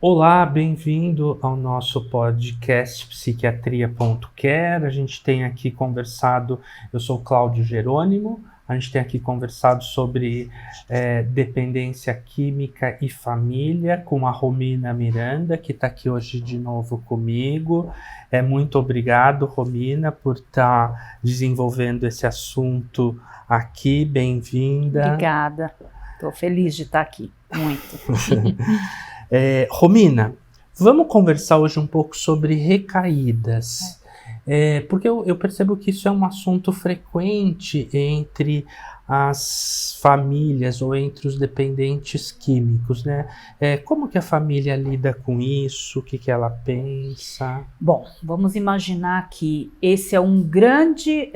Olá, bem-vindo ao nosso podcast Psiquiatria.care. A gente tem aqui conversado, eu sou Cláudio Jerônimo, a gente tem aqui conversado sobre dependência química e família com a Romina Miranda, que está aqui hoje de novo comigo. Muito obrigado, Romina, por estar desenvolvendo esse assunto aqui. Bem-vinda. Obrigada, estou feliz de estar aqui, muito. Romina, vamos conversar hoje um pouco sobre recaídas, porque eu percebo que isso é um assunto frequente entre as famílias ou entre os dependentes químicos, né? Como que a família lida com isso? O que ela pensa? Bom, vamos imaginar que esse é um grande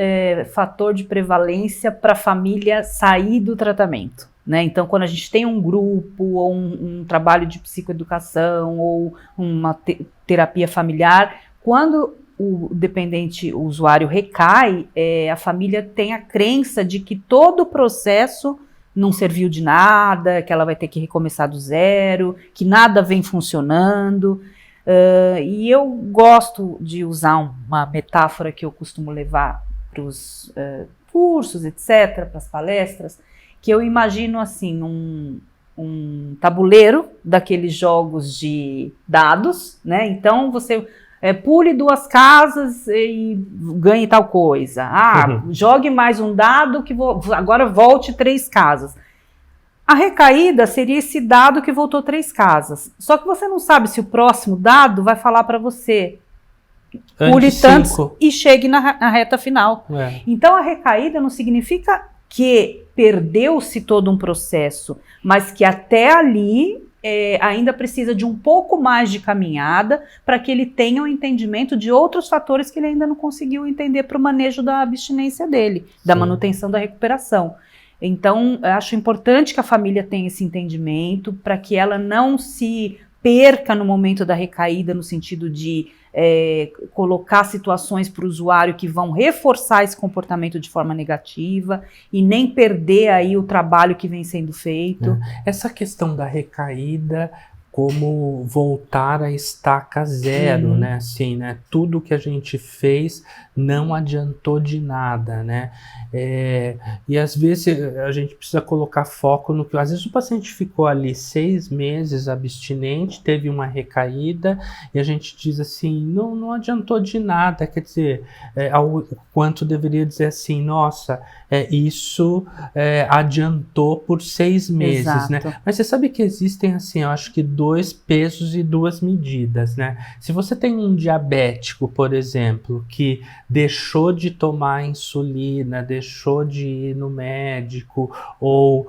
fator de prevalência para a família sair do tratamento. Né? Então, quando a gente tem um grupo ou um trabalho de psicoeducação ou uma terapia familiar, quando o dependente, o usuário recai, a família tem a crença de que todo o processo não serviu de nada, que ela vai ter que recomeçar do zero, que nada vem funcionando. E eu gosto de usar uma metáfora que eu costumo levar para os cursos, etc., para as palestras, que eu imagino assim, um tabuleiro daqueles jogos de dados, né? Então você pule 2 casas e ganhe tal coisa. Jogue mais um dado que agora volte 3 casas. A recaída seria esse dado que voltou 3 casas. Só que você não sabe se o próximo dado vai falar para você pule tantos e chegue na reta final. Então a recaída não significa que perdeu-se todo um processo, mas que até ali ainda precisa de um pouco mais de caminhada para que ele tenha um entendimento de outros fatores que ele ainda não conseguiu entender para o manejo da abstinência dele, da manutenção da recuperação. Então, eu acho importante que a família tenha esse entendimento para que ela não se perca no momento da recaída, no sentido de colocar situações para o usuário que vão reforçar esse comportamento de forma negativa e nem perder aí o trabalho que vem sendo feito. Essa questão da recaída como voltar à estaca zero, né? Assim, né? Tudo que a gente fez não adiantou de nada, né? E às vezes a gente precisa colocar foco no que... Às vezes o paciente ficou ali 6 meses abstinente, teve uma recaída e a gente diz assim, não adiantou de nada, quer dizer, o quanto deveria dizer assim, nossa, isso adiantou por 6 meses, Exato. né? Mas você sabe que existem assim, eu acho que 2 pesos e 2 medidas, né? Se você tem um diabético, por exemplo, que deixou de tomar insulina, deixou de ir no médico ou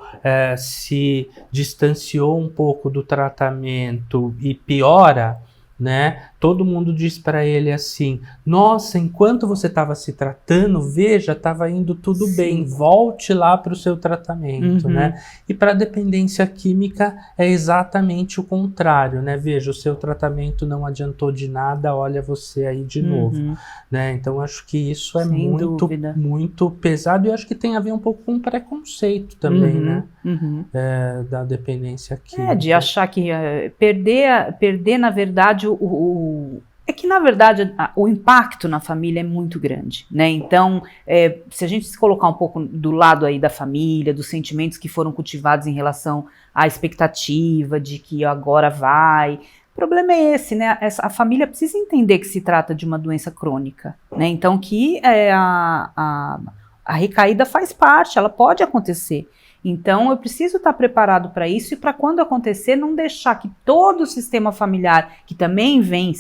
se distanciou um pouco do tratamento e piora, né? Todo mundo diz para ele assim, nossa, enquanto você estava se tratando, veja, estava indo tudo bem, volte lá para o seu tratamento, né? E para a dependência química é exatamente o contrário, né? Veja, o seu tratamento não adiantou de nada, olha você aí de novo, né? Então acho que isso é muito pesado e acho que tem a ver um pouco com preconceito também, né? Da dependência química. De achar que perder na verdade é que, na verdade, o impacto na família é muito grande, né? Então, se a gente se colocar um pouco do lado aí da família, dos sentimentos que foram cultivados em relação à expectativa de que agora vai... O problema é esse, né? A família precisa entender que se trata de uma doença crônica, né? Então, que a recaída faz parte, ela pode acontecer. Então, eu preciso estar preparado para isso e para quando acontecer, não deixar que todo o sistema familiar, que também vem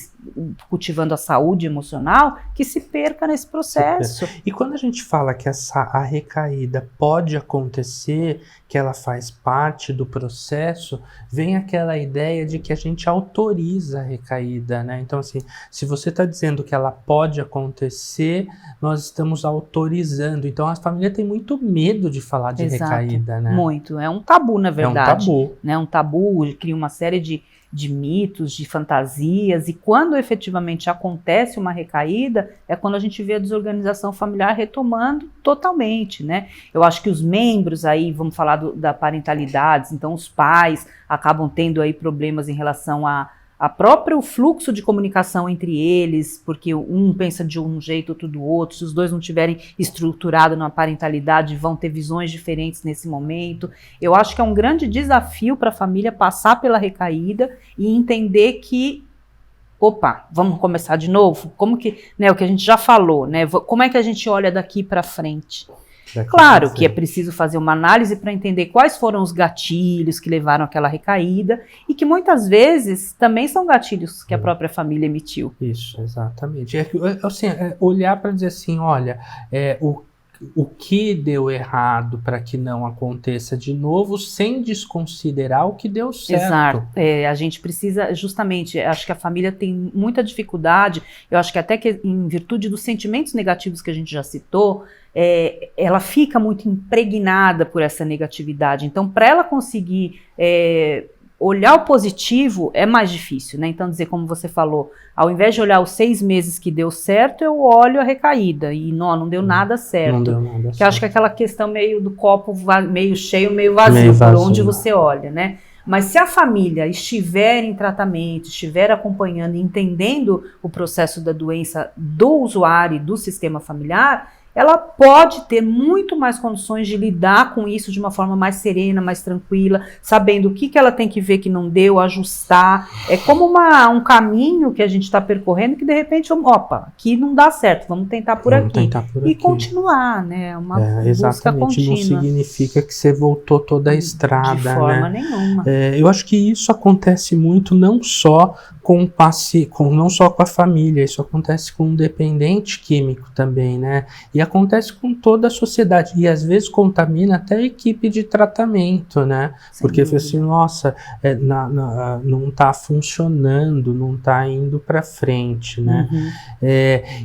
cultivando a saúde emocional, que se perca nesse processo. E quando a gente fala que a recaída pode acontecer, que ela faz parte do processo, vem aquela ideia de que a gente autoriza a recaída, né? Então, assim, se você está dizendo que ela pode acontecer, nós estamos autorizando. Então, a família tem muito medo de falar de recaída, né? Muito. É um tabu, na verdade. É um tabu. Né? Um tabu, cria uma série de mitos, de fantasias, e quando efetivamente acontece uma recaída, é quando a gente vê a desorganização familiar retomando totalmente, né? Eu acho que os membros aí, vamos falar da parentalidade, então os pais acabam tendo aí problemas em relação a a próprio fluxo de comunicação entre eles, porque um pensa de um jeito, outro do outro, se os dois não tiverem estruturado numa parentalidade, vão ter visões diferentes nesse momento. Eu acho que é um grande desafio para a família passar pela recaída e entender que, opa, vamos começar de novo? Como que, né, o que a gente já falou, né, como é que a gente olha daqui para frente? Claro que é preciso fazer uma análise para entender quais foram os gatilhos que levaram àquela recaída e que muitas vezes também são gatilhos que a própria família emitiu. Isso, exatamente. Assim, olhar para dizer assim, olha, o que deu errado para que não aconteça de novo, sem desconsiderar o que deu certo. Exato. A gente precisa, justamente, acho que a família tem muita dificuldade, eu acho que até que em virtude dos sentimentos negativos que a gente já citou, ela fica muito impregnada por essa negatividade. Então, para ela conseguir olhar o positivo é mais difícil, né? Então, dizer, como você falou, ao invés de olhar os 6 meses que deu certo, eu olho a recaída e não deu nada certo. Não deu nada certo. Que eu acho que é aquela questão meio do copo meio cheio, meio vazio, por onde você olha, né? Mas se a família estiver em tratamento, estiver acompanhando e entendendo o processo da doença do usuário e do sistema familiar, ela pode ter muito mais condições de lidar com isso de uma forma mais serena, mais tranquila, sabendo o que ela tem que ver que não deu, ajustar. É como um caminho que a gente está percorrendo que de repente, opa, aqui não dá certo, vamos tentar por aqui. E continuar, né? Uma busca contínua. Não significa que você voltou toda a estrada, de forma nenhuma. Eu acho que isso acontece muito não só com a família, isso acontece com um dependente químico também, né? E acontece com toda a sociedade, e às vezes contamina até a equipe de tratamento, né? Porque assim, nossa, não está funcionando, não está indo para frente, né?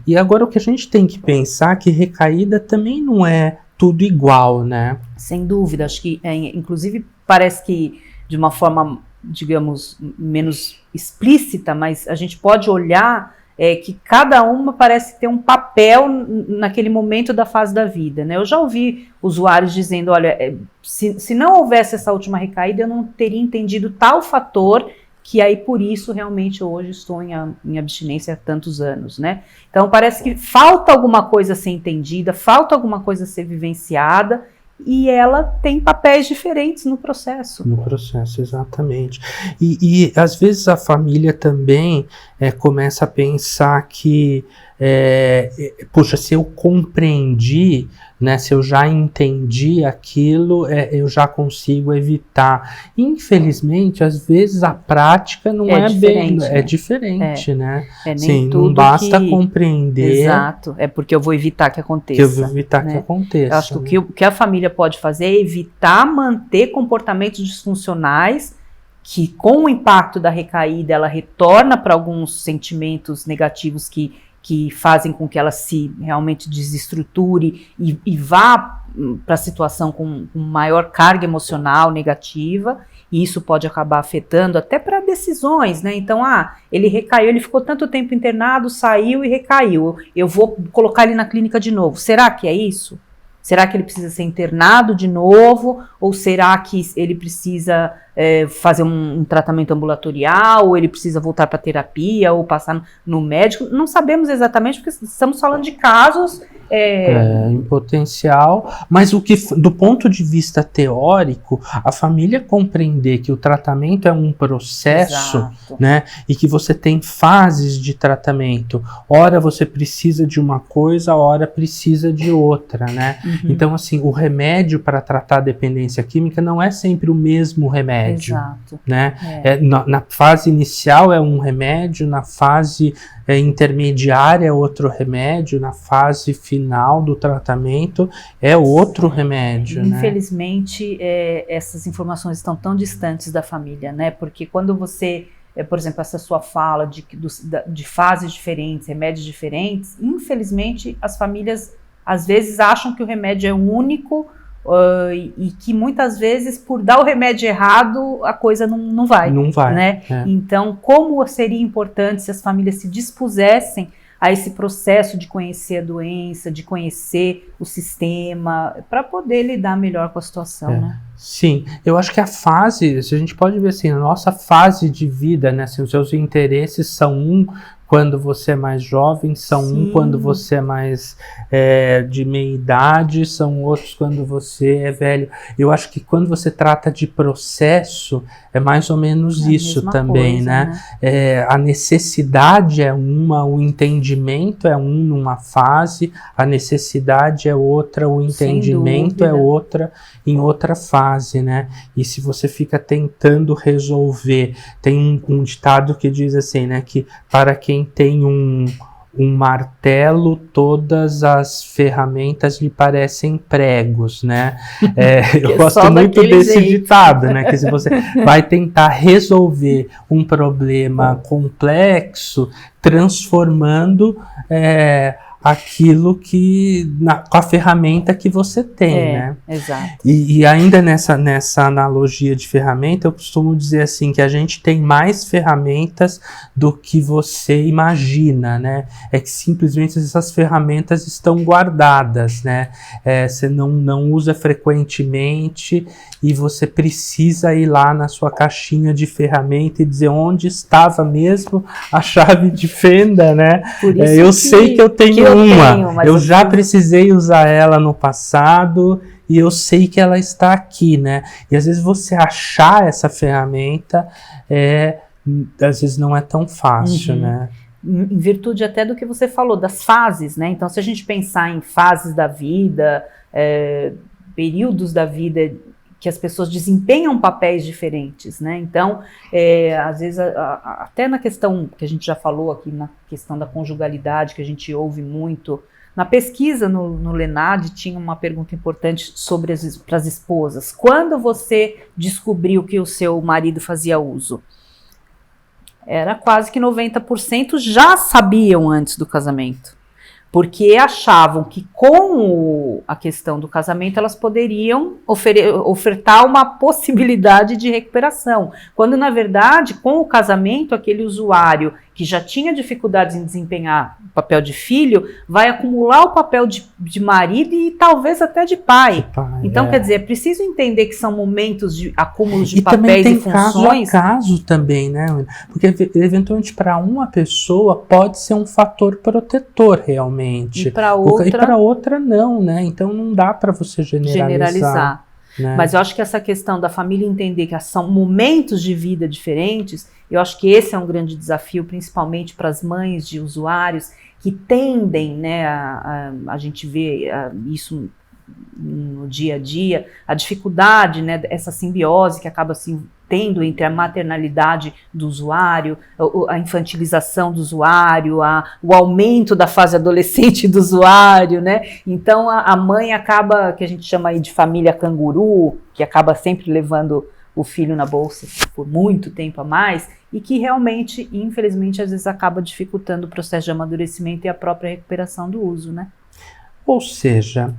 E agora o que a gente tem que pensar é que recaída também não é tudo igual, né? Sem dúvida, acho que inclusive parece que de uma forma, digamos, menos explícita, mas a gente pode olhar que cada uma parece ter um papel naquele momento da fase da vida, né? Eu já ouvi usuários dizendo, olha, se não houvesse essa última recaída, eu não teria entendido tal fator, que aí por isso realmente hoje estou em abstinência há tantos anos, né? Então parece que falta alguma coisa a ser entendida, falta alguma coisa a ser vivenciada, e ela tem papéis diferentes no processo. No processo, exatamente. E às vezes a família também começa a pensar que, poxa, se eu compreendi, né, se eu já entendi aquilo, eu já consigo evitar. Infelizmente, às vezes a prática não é bem, é diferente, né? Nem tudo não basta compreender. Exato, é porque eu vou evitar que aconteça. Eu vou evitar que aconteça. Eu acho que o que a família pode fazer é evitar manter comportamentos disfuncionais que, com o impacto da recaída, ela retorna para alguns sentimentos negativos que fazem com que ela se realmente desestruture e vá para a situação com maior carga emocional negativa, e isso pode acabar afetando até para decisões, né? Então, ele recaiu, ele ficou tanto tempo internado, saiu e recaiu, eu vou colocar ele na clínica de novo. Será que é isso? Será que ele precisa ser internado de novo? Ou será que ele precisa fazer um tratamento ambulatorial? Ou ele precisa voltar para terapia? Ou passar no médico? Não sabemos exatamente, porque estamos falando de casos... em potencial, mas do ponto de vista teórico, a família compreender que o tratamento é um processo, né, e que você tem fases de tratamento, ora você precisa de uma coisa, ora precisa de outra, né? Então, assim, o remédio para tratar a dependência química não é sempre o mesmo remédio, né? Na fase inicial é um remédio, na fase intermediária é outro remédio, na fase final do tratamento é outro remédio. Infelizmente, essas informações estão tão distantes da família, né? Porque quando você, por exemplo, essa sua fala de fases diferentes, remédios diferentes, infelizmente as famílias às vezes acham que o remédio é único, e que muitas vezes, por dar o remédio errado, a coisa não vai. Não vai, né? Então, como seria importante se as famílias se dispusessem a esse processo de conhecer a doença, de conhecer o sistema, para poder lidar melhor com a situação, né? Sim, eu acho que a fase, se a gente pode ver assim, a nossa fase de vida, né, assim, os seus interesses são quando você é mais jovem, são quando você é mais de meia idade, são outros quando você é velho. Eu acho que quando você trata de processo, é mais ou menos isso também, coisa, né? A necessidade é uma, o entendimento é numa fase, a necessidade é outra, o entendimento é outra em outra fase, né? E se você fica tentando resolver, tem um ditado que diz assim, né, que para quem tem um martelo, todas as ferramentas lhe parecem pregos, né? Eu gosto muito desse ditado, né? Que se você vai tentar resolver um problema complexo, transformando aquilo que com a ferramenta que você tem, né? Exato. E ainda nessa analogia de ferramenta, eu costumo dizer assim, que a gente tem mais ferramentas do que você imagina, né? É que simplesmente essas ferramentas estão guardadas, né? Você não usa frequentemente e você precisa ir lá na sua caixinha de ferramenta e dizer onde estava mesmo a chave de fenda, né? Por isso eu sei que eu tenho eu já precisei usar ela no passado e eu sei que ela está aqui, né? E às vezes você achar essa ferramenta às vezes não é tão fácil, né? Em virtude até do que você falou, das fases, né? Então, se a gente pensar em fases da vida, períodos da vida que as pessoas desempenham papéis diferentes, né? Então, às vezes, até na questão que a gente já falou aqui, na questão da conjugalidade, que a gente ouve muito, na pesquisa no Lenad tinha uma pergunta importante sobre para as esposas. Quando você descobriu que o seu marido fazia uso? Era quase que 90% já sabiam antes do casamento. Porque achavam que com a questão do casamento elas poderiam ofertar uma possibilidade de recuperação. Quando, na verdade, com o casamento, aquele usuário que já tinha dificuldades em desempenhar o papel de filho, vai acumular o papel de marido e talvez até de pai. Então, quer dizer, é preciso entender que são momentos de acúmulo de papéis e funções. Caso a caso também, né? Porque, eventualmente, para uma pessoa pode ser um fator protetor, realmente. E para outra não, né? Então, não dá para você generalizar. Né? Mas eu acho que essa questão da família entender que são momentos de vida diferentes, eu acho que esse é um grande desafio, principalmente para as mães de usuários que tendem, né, a gente vê isso no dia a dia, a dificuldade, né, essa simbiose que acaba assim tendo entre a maternalidade do usuário, a infantilização do usuário, o aumento da fase adolescente do usuário, né? Então a mãe acaba, que a gente chama aí de família canguru, que acaba sempre levando o filho na bolsa por muito tempo a mais, e que realmente, infelizmente, às vezes acaba dificultando o processo de amadurecimento e a própria recuperação do uso, né? Ou seja,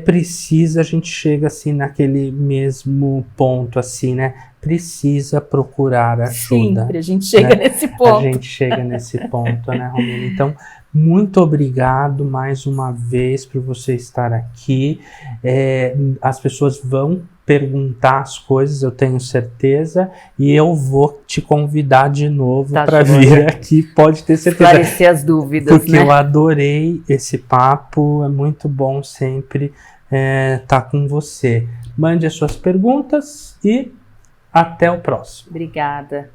precisa, a gente chega assim naquele mesmo ponto, assim, né? Precisa procurar ajuda. Sempre, a gente chega nesse ponto. A gente chega nesse ponto, né, Romina? Então, muito obrigado mais uma vez por você estar aqui. As pessoas vão perguntar as coisas, eu tenho certeza, e eu vou te convidar de novo para vir aqui, pode ter certeza. Esclarecer as dúvidas, porque eu adorei esse papo, é muito bom sempre estar com você. Mande as suas perguntas e até o próximo. Obrigada.